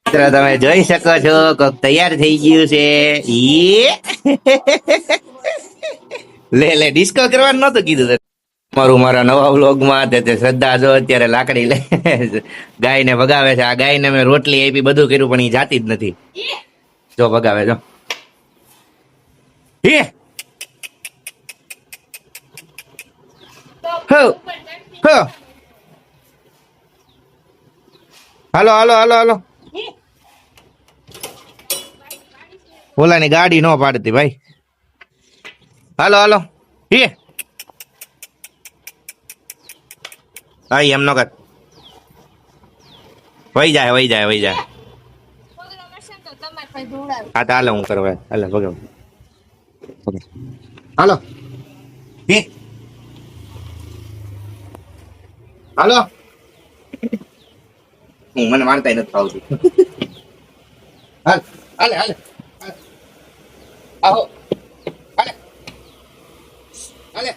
મિત્રો તમે જોઈ શકો છો કોક તૈયાર થઈ ગયું છે. લે લે ડિસ્કો કરવાનું નતું કીધું તને. મારું મારા નવા વ્લોગમાં તે શ્રદ્ધા જો અત્યારે લાકડી લે ગાયને ભગાવે છે. આ ગાયને મેં રોટલી આપી બધું કર્યું પણ એ જાતી જ નથી. જો ભગાવે જો. હે હો હો હાલો હાલો હાલો હાલો. ઓલાની ગાડી નો પાડતી ભાઈ. હાલો હાલો. હે હા એમ નો કર. વહી જાય વહી જાય વહી જાય. હા તો હાલો હું કરવા હાલો ભગાવ. હાલો હે હાલો. હું મને મારતા નથી ફાવતું. હાલ હાલે હાલે આહો હાલે હાલે.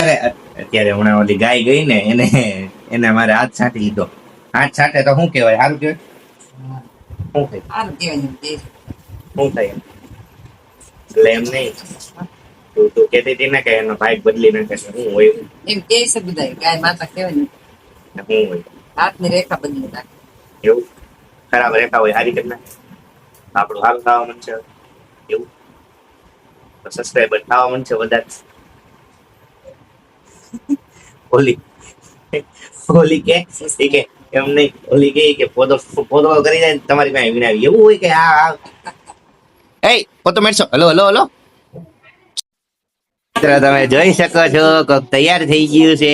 અરે અત્યારે હમણાં ઓલી ગાય ગઈ ને એને એને મારે હાથ છાંટી લીધો. હાથ છાંટે તો શું કહેવાય? સારું કહેવાય. શું થાય? સારું કહેવાય. શું થાય એટલે એમ નહીં. તું કહેતી હતી ને કે એનો ભાઈ બદલી નાખે છે. શું હોય એમ કહે છે બધા ગાય માતા કહેવાય ને શું હોય હાથની રેખા બદલી નાખે. એવું ખરાબ રેખા હોય સારી કરી નાખે. આપણું હાલ થવા મન છે એવું તો સબસ્ક્રાઈબર થવા મન છે વધારે. ઓલી ઓલી કે એમ નહીં. ઓલી કે પોતો પોતો કરી જાય તમારી પાસે વિનાવી એવું હોય કે આ એ પોતો મેળશો. Hello hello hello. મિત્રો તમે જોઈ શકો છો કોક તૈયાર થઈ ગયું છે.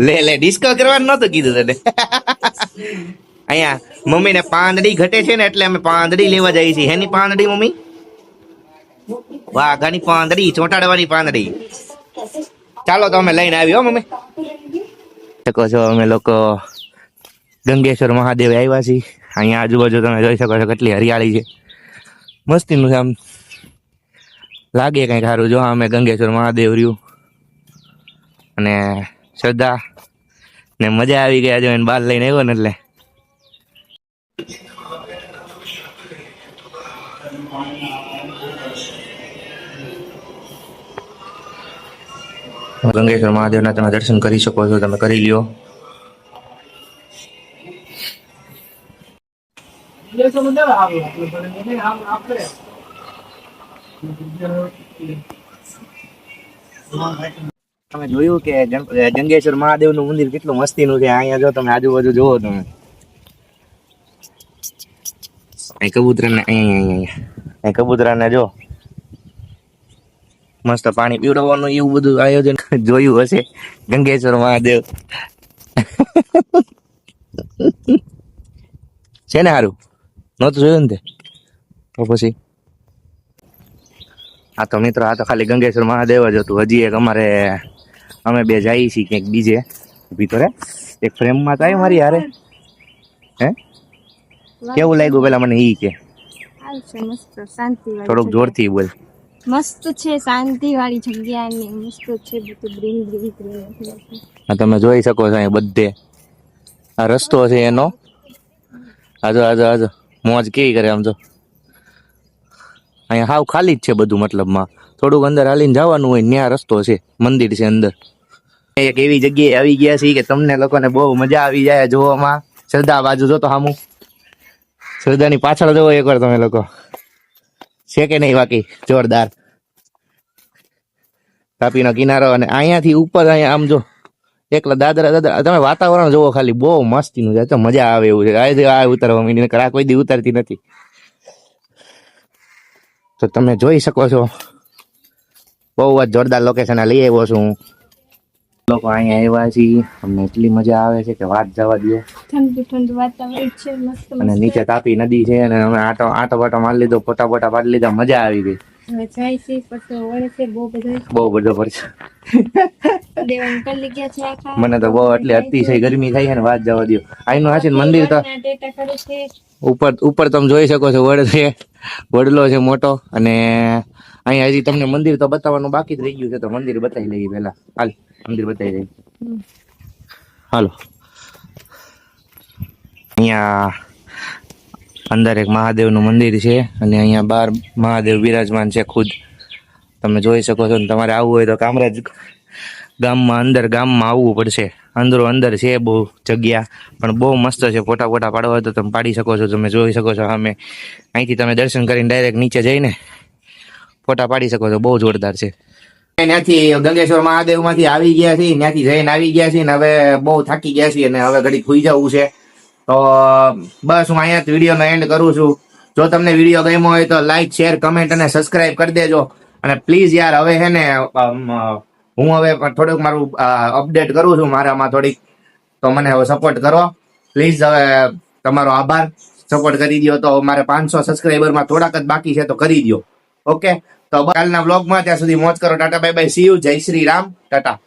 લે લે ડિસ્કો કરવાનું નતું કીધું તને. અહીંયા મમ્મી ને પાંદડી ઘટે છે ને એટલે અમે પાંદડી લેવા જઈએ છીએ. હેની પાંદડી મમ્મી? વાઘાની પાંદડી ચોંટાડવાની પાંદડી. ચાલો તો અમે લઈને આવ્યો મમ્મી. શકો છો અમે લોકો ગંગેશ્વર મહાદેવ આવ્યા છીએ. અહીંયા આજુબાજુ તમે જોઈ શકો છો કેટલી હરિયાળી છે. મસ્તીનું છે આમ લાગે કઈક સારું. જો અમે ગંગેશ્વર મહાદેવ રહ્યું અને શ્રદ્ધા ને મજા આવી ગયા. જો એને બહાર લઈને આવ્યો ને એટલે ગંગેશ્વર મહાદેવના તમે દર્શન કરી શકો છો. તમે કરી લ્યો. તમે જોયું કે ગંગેશ્વર મહાદેવ નું મંદિર કેટલું મસ્તીનું છે. અહીંયા જો તમે આજુબાજુ જોવો તમે કબૂતરા ને જો મસ્ત પાણી પીવડાવવાનું એવું બધું આયોજન જોયું હશે ગંગેશ્વર મહાદેવ. છે ને સારું નતું જોયું ને તો પછી આ તો મિત્રો આ તો ખાલી ગંગેશ્વર મહાદેવ જ હતું. હજી એક અમારે અમે બે જઈએ છીએ ક્યાંક બીજે ભીતરે એક ફ્રેમમાં તો આવી મારી હારે. હે કેવું લાગ્યું પેલા મને ઈ કે થોડુંક જોરથી બોલ. મસ્ત છે શાંતિ વાળી જગ્યા ને મસ્ત છે બધું ગ્રીન ગ્રીન ગ્રીન. આ તમે જોઈ શકો છો અહીં બધે આ રસ્તો છે એનો. આજો આજો આજો મોજ કેવી કરે આમ જો. અહીંયા હાવ ખાલી જ છે બધું. મતલબમાં થોડુંક અંદર હાલીને જવાનું હોય ત્યાં રસ્તો છે. મંદિર છે અંદર. એક એવી જગ્યાએ આવી ગયા છે કે તમને લોકોને બહુ મજા આવી જાય જોવામાં. શ્રદ્ધા બાજુ જો તો સામું શ્રદ્ધાની પાછળ જોવો એકવાર તમે લોકો. છે કે નહીં બાકી જોરદાર તાપીનો કિનારો. અને અહીંયાથી ઉપર અહીંયા આમ જો એકલા દાદરા દાદરા તમે વાતાવરણ જોવો ખાલી બહુ મસ્તીનું છે. તો મજા આવે એવું છે. આ ઉતરવા મીની આ કોઈ દી ઉતરતી નથી. તો તમે જોઈ શકો છો બહુ જ જોરદાર લોકેશન લઈ આવ્યો છું હું. લોકો અહીંયા આવ્યા છીએ. અમને એટલી મજા આવે છે કે વાત જવા દો. ઠંડુ ઠંડુ વાતાવરણ છે મસ્ત. અને નીચે તાપી નદી છે અને અમે આટો બાટો મારી લીધો. ફોટા બોટા પાડી લીધા. મજા આવી ગઈ. હવે જાય છે પછી વળે છે બહુ બધો પડશે. દેવાન કરી ગયા છે આખા. મને તો બહુ એટલે અતિશય ગરમી થાય છે ને વાત જવા દો. અહીંનું હાચી મંદિર તો ઉપર તમે જોઈ શકો છો. વડ છે વડલો છે મોટો. અને અહીંયા હજી તમને મંદિર તો બતાવવાનું બાકી જ રહી ગયું છે. તો મંદિર બતાવી લઈએ પેલા હાલ. મંદિર બતાવી દઈ. હમ. હાલો, અહીંયા અંદર એક મહાદેવનું મંદિર છે અને અહીંયા બહાર મહાદેવ બિરાજમાન છે ખુદ. તમે જોઈ શકો છો ને તમારે આવવું હોય તો કામરાજ ગામમાં આવવું પડશે. અંદરો અંદર છે બહુ જગ્યા, પણ બહુ મસ્ત છે. ફોટા પાડવા હોય તો તમે પાડી શકો છો. તમે જોઈ શકો છો સામે. અહીંથી તમે દર્શન કરીને ડાયરેક્ટ નીચે જઈને ફોટા પાડી શકો છો. બહુ જોરદાર છે. ત્યાંથી ગંગેશ્વર મહાદેવ માંથી આવી ગયા છીએ, ત્યાંથી જઈને આવી ગયા છીએ ને હવે બહુ થાકી ગયા છીએ અને હવે ઘડી ખુઈ જવું છે. તો બસ હું અહીંયા વિડીયોનો એન્ડ કરું છું. જો તમને વિડીયો ગમ્યો હોય તો લાઈક, શેર, કમેન્ટ અને સબસ્ક્રાઇબ કરી દેજો. અને પ્લીઝ યાર હવે છે ને હું હવે થોડુંક મારું અપડેટ કરું છું મારામાં થોડીક, તો મને હવે સપોર્ટ કરો પ્લીઝ. હવે તમારો આભાર, સપોર્ટ કરી દો. તો મારે 500 સબસ્ક્રાઈબરમાં થોડાક જ બાકી છે તો કરી દો. ઓકે, તો કાલના બ્લોગમાં ત્યાં સુધી મોજ કરો. Tata bye bye, C you, જય શ્રી રામ, ટાટા.